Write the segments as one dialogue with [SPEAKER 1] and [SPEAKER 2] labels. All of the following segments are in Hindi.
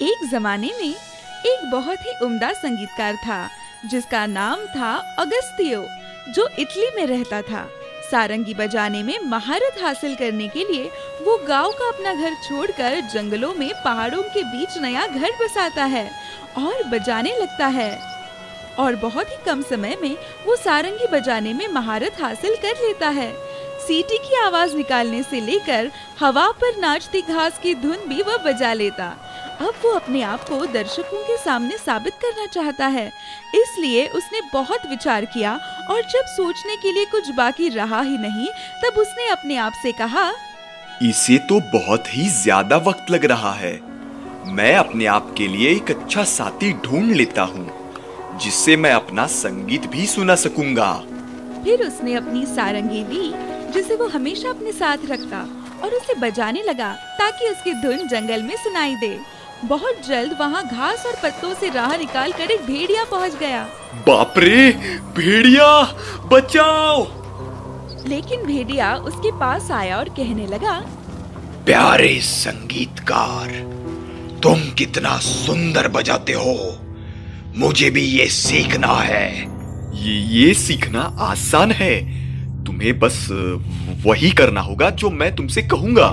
[SPEAKER 1] एक जमाने में एक बहुत ही उम्दा संगीतकार था जिसका नाम था अगस्तियो, जो इटली में रहता था। सारंगी बजाने में महारत हासिल करने के लिए वो गांव का अपना घर छोड़कर जंगलों में पहाड़ों के बीच नया घर बसाता है और बजाने लगता है। और बहुत ही कम समय में वो सारंगी बजाने में महारत हासिल कर लेता है। सीटी की आवाज निकालने से लेकर हवा पर नाचती घास की धुन भी वह बजा लेता। अब वो अपने आप को दर्शकों के सामने साबित करना चाहता है, इसलिए उसने बहुत विचार किया और जब सोचने के लिए कुछ बाकी रहा ही नहीं, तब उसने अपने आप से कहा,
[SPEAKER 2] इसे तो बहुत ही ज्यादा वक्त लग रहा है। मैं अपने आप के लिए एक अच्छा साथी ढूंढ लेता हूँ जिससे मैं अपना संगीत भी सुना सकूंगा।
[SPEAKER 1] फिर उसने अपनी सारंगी ली जिसे वो हमेशा अपने साथ रखता और उसे बजाने लगा ताकि उसकी धुन जंगल में सुनाई दे। बहुत जल्द वहाँ घास और पत्तों से राह निकाल कर एक भेड़िया पहुँच गया।
[SPEAKER 2] बाप रे, भेड़िया बचाओ!
[SPEAKER 1] लेकिन भेड़िया उसके पास आया और कहने लगा,
[SPEAKER 3] प्यारे संगीतकार, तुम कितना सुंदर बजाते हो, मुझे भी ये सीखना है।
[SPEAKER 2] ये सीखना आसान है, तुम्हें बस वही करना होगा जो मैं तुमसे कहूंगा।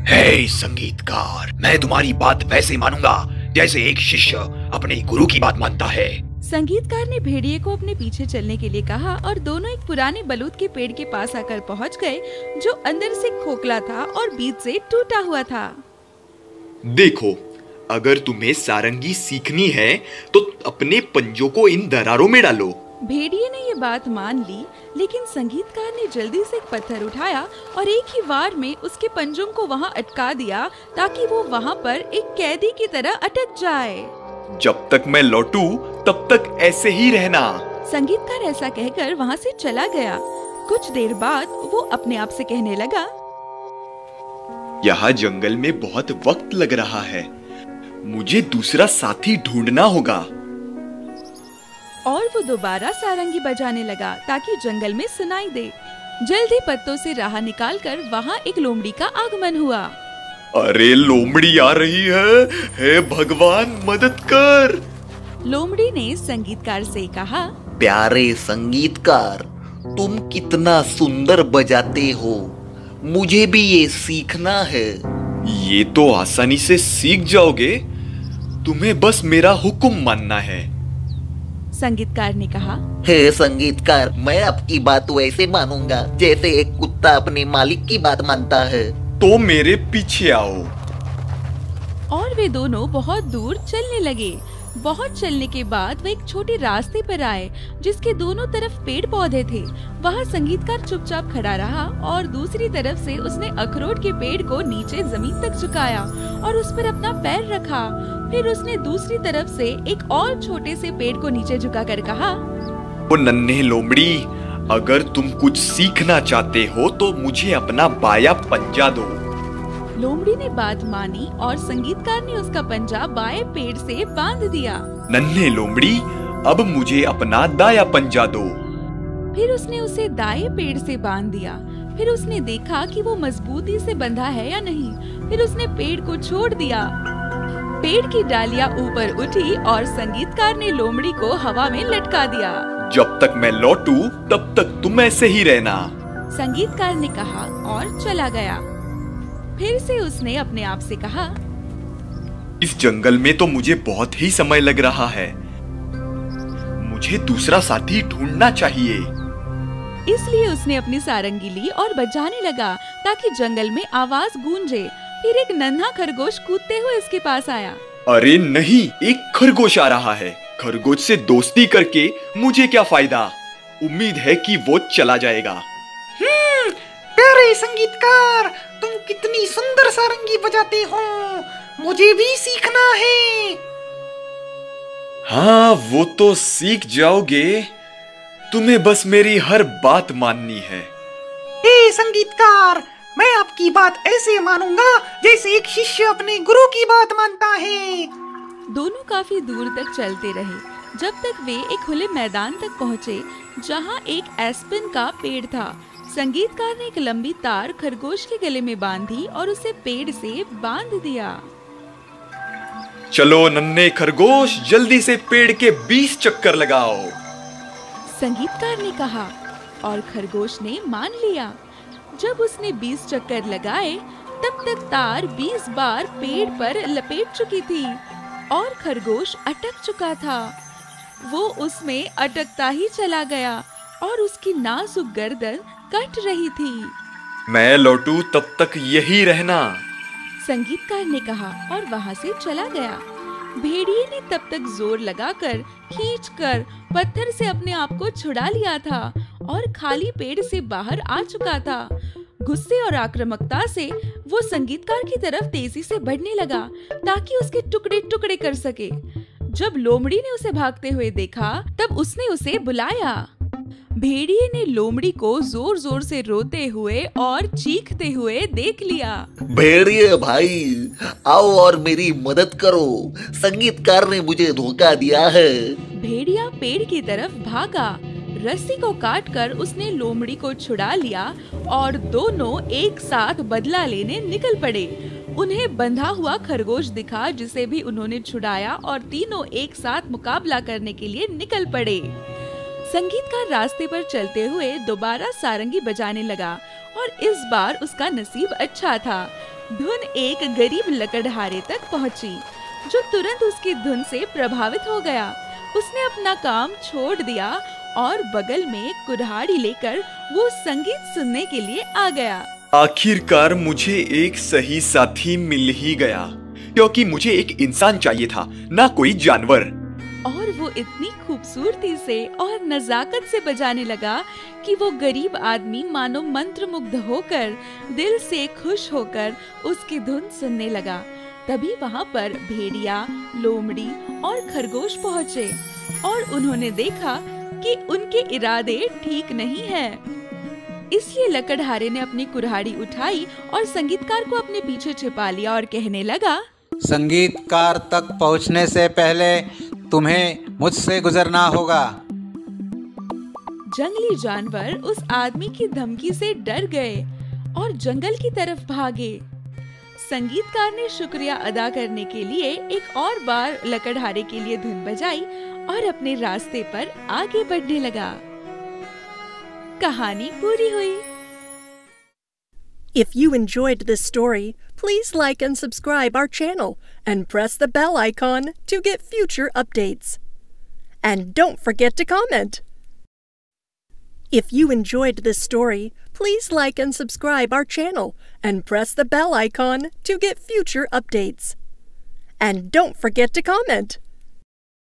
[SPEAKER 3] हे संगीतकार, मैं तुम्हारी बात वैसे मानूंगा जैसे एक शिष्य अपने गुरु की बात मानता है।
[SPEAKER 1] संगीतकार ने भेड़िए को अपने पीछे चलने के लिए कहा और दोनों एक पुराने बलूत के पेड़ के पास आकर पहुंच गए जो अंदर से खोखला था और बीच से टूटा हुआ था।
[SPEAKER 2] देखो, अगर तुम्हें सारंगी सीखनी है तो अपने पंजों को इन दरारों में डालो।
[SPEAKER 1] भेड़िए ने ये बात मान ली, लेकिन संगीतकार ने जल्दी से एक पत्थर उठाया और एक ही वार में उसके पंजों को वहाँ अटका दिया ताकि वो वहाँ पर एक कैदी की तरह अटक जाए।
[SPEAKER 2] जब तक मैं लौटूं तब तक ऐसे ही रहना।
[SPEAKER 1] संगीतकार ऐसा कहकर वहाँ से चला गया। कुछ देर बाद वो अपने आप से कहने लगा,
[SPEAKER 2] यहाँ जंगल में बहुत वक्त लग रहा है, मुझे दूसरा साथी ढूंढना होगा।
[SPEAKER 1] और वो दोबारा सारंगी बजाने लगा ताकि जंगल में सुनाई दे। जल्दी पत्तों से राह निकालकर वहाँ एक लोमड़ी का आगमन हुआ।
[SPEAKER 2] अरे लोमड़ी आ रही है, हे भगवान मदद कर!
[SPEAKER 1] लोमड़ी ने संगीतकार से कहा,
[SPEAKER 4] प्यारे संगीतकार, तुम कितना सुंदर बजाते हो, मुझे भी ये सीखना है।
[SPEAKER 2] ये तो आसानी से सीख जाओगे, तुम्हें बस मेरा हुक्म मानना है।
[SPEAKER 1] संगीतकार ने कहा,
[SPEAKER 4] हे संगीतकार, मैं आपकी बात वैसे मानूंगा जैसे एक कुत्ता अपने मालिक की बात मानता है।
[SPEAKER 2] तो मेरे पीछे आओ।
[SPEAKER 1] और वे दोनों बहुत दूर चलने लगे। बहुत चलने के बाद वे एक छोटे रास्ते पर आए जिसके दोनों तरफ पेड़ पौधे थे। वहाँ संगीतकार चुपचाप खड़ा रहा और दूसरी तरफ से उसने अखरोट के पेड़ को नीचे जमीन तक झुकाया और उस पर अपना पैर रखा। फिर उसने दूसरी तरफ से एक और छोटे से पेड़ को नीचे झुकाकर कहा,
[SPEAKER 2] ओ नन्हे लोमड़ी, अगर तुम कुछ सीखना चाहते हो तो मुझे अपना बाया पंजा दो।
[SPEAKER 1] लोमड़ी ने बात मानी और संगीतकार ने उसका पंजा बाएं पेड़ से बांध दिया।
[SPEAKER 2] नन्हे लोमड़ी, अब मुझे अपना दाया पंजा दो।
[SPEAKER 1] फिर उसने उसे दाएं पेड़ से बांध दिया। फिर उसने देखा कि वो मजबूती से बंधा है या नहीं। फिर उसने पेड़ को छोड़ दिया। पेड़ की डालियां ऊपर उठी और संगीतकार ने लोमड़ी को हवा में लटका दिया।
[SPEAKER 2] जब तक मैं लौटूं तब तक तुम ऐसे ही रहना,
[SPEAKER 1] संगीतकार ने कहा और चला गया। फिर से उसने अपने आप से कहा,
[SPEAKER 2] इस जंगल में तो मुझे बहुत ही समय लग रहा है, मुझे दूसरा साथी ढूंढना चाहिए।
[SPEAKER 1] इसलिए उसने अपनी सारंगी ली और बजाने लगा ताकि जंगल में आवाज गूंजे। फिर एक नन्हा खरगोश कूदते हुए इसके पास आया।
[SPEAKER 2] अरे नहीं, एक खरगोश आ रहा है। खरगोश से दोस्ती करके मुझे क्या फायदा? उम्मीद है कि वो चला जाएगा।
[SPEAKER 5] प्यारे संगीतकार, तुम कितनी सुंदर सारंगी बजाते हो, मुझे भी सीखना है।
[SPEAKER 2] हाँ, वो तो सीख जाओगे, तुम्हें बस मेरी हर बात माननी है।
[SPEAKER 5] हे संगीतकार, मैं आपकी बात ऐसे मानूंगा जैसे एक शिष्य अपने गुरु की बात मानता है।
[SPEAKER 1] दोनों काफी दूर तक चलते रहे जब तक वे एक खुले मैदान तक पहुँचे जहाँ एक एस्पेन का पेड़ था। संगीतकार ने एक लंबी तार खरगोश के गले में बांधी और उसे पेड़ से बांध दिया।
[SPEAKER 2] चलो नन्हे खरगोश, जल्दी से पेड़ के 20 चक्कर लगाओ।
[SPEAKER 1] संगीतकार ने कहा और खरगोश ने मान लिया। जब उसने 20 चक्कर लगाए तब तक तार 20 बार पेड़ पर लपेट चुकी थी और खरगोश अटक चुका था। वो उसमें अटकता ही चला गया और उसकी नाजुक गर्दन कट रही थी।
[SPEAKER 2] मैं लौटूं तब तक यही रहना,
[SPEAKER 1] संगीतकार ने कहा और वहाँ से चला गया। भेड़िए ने तब तक जोर लगाकर खींचकर पत्थर से अपने आप को छुड़ा लिया था और खाली पेड़ से बाहर आ चुका था। गुस्से और आक्रामकता से वो संगीतकार की तरफ तेजी से बढ़ने लगा ताकि उसके टुकड़े टुकड़े कर सके। जब लोमड़ी ने उसे भागते हुए देखा तब उसने उसे बुलाया। भेड़िए ने लोमड़ी को जोर जोर से रोते हुए और चीखते हुए देख लिया।
[SPEAKER 4] भेड़िए भाई, आओ और मेरी मदद करो, संगीतकार ने मुझे धोखा दिया है।
[SPEAKER 1] भेड़िया पेड़ की तरफ भागा। रस्सी को काटकर उसने लोमड़ी को छुड़ा लिया और दोनों एक साथ बदला लेने निकल पड़े। उन्हें बंधा हुआ खरगोश दिखा जिसे भी उन्होंने छुड़ाया और तीनों एक साथ मुकाबला करने के लिए निकल पड़े। संगीतकार रास्ते पर चलते हुए दोबारा सारंगी बजाने लगा और इस बार उसका नसीब अच्छा था। धुन एक गरीब लकड़हारे तक पहुंची, जो तुरंत उसकी धुन से प्रभावित हो गया। उसने अपना काम छोड़ दिया और बगल में कुल्हाड़ी लेकर वो संगीत सुनने के लिए आ गया।
[SPEAKER 2] आखिरकार मुझे एक सही साथी मिल ही गया, क्योंकि मुझे एक इंसान चाहिए था, ना कोई जानवर।
[SPEAKER 1] और वो इतनी खूबसूरती से और नजाकत से बजाने लगा कि वो गरीब आदमी मानो मंत्रमुग्ध होकर दिल से खुश होकर उसकी धुन सुनने लगा। तभी वहाँ पर भेड़िया, लोमड़ी और खरगोश पहुँचे और उन्होंने देखा कि उनके इरादे ठीक नहीं है। इसलिए लकड़हारे ने अपनी कुल्हाड़ी उठाई और संगीतकार को अपने पीछे छिपा लिया और कहने लगा,
[SPEAKER 6] संगीतकार तक पहुंचने से पहले तुम्हें मुझसे गुजरना होगा।
[SPEAKER 1] जंगली जानवर उस आदमी की धमकी से डर गए और जंगल की तरफ भागे। संगीतकार ने शुक्रिया अदा करने के लिए एक और बार लकड़हारे के लिए धुन बजाई और अपने रास्ते पर आगे बढ़ने लगा। कहानी पूरी हुई।
[SPEAKER 7] If you enjoyed this story, please like and subscribe our channel and press the bell icon to get future updates. And don't forget to comment. If you enjoyed this story, please like and subscribe our channel and press the bell icon to get future updates. And don't forget to comment.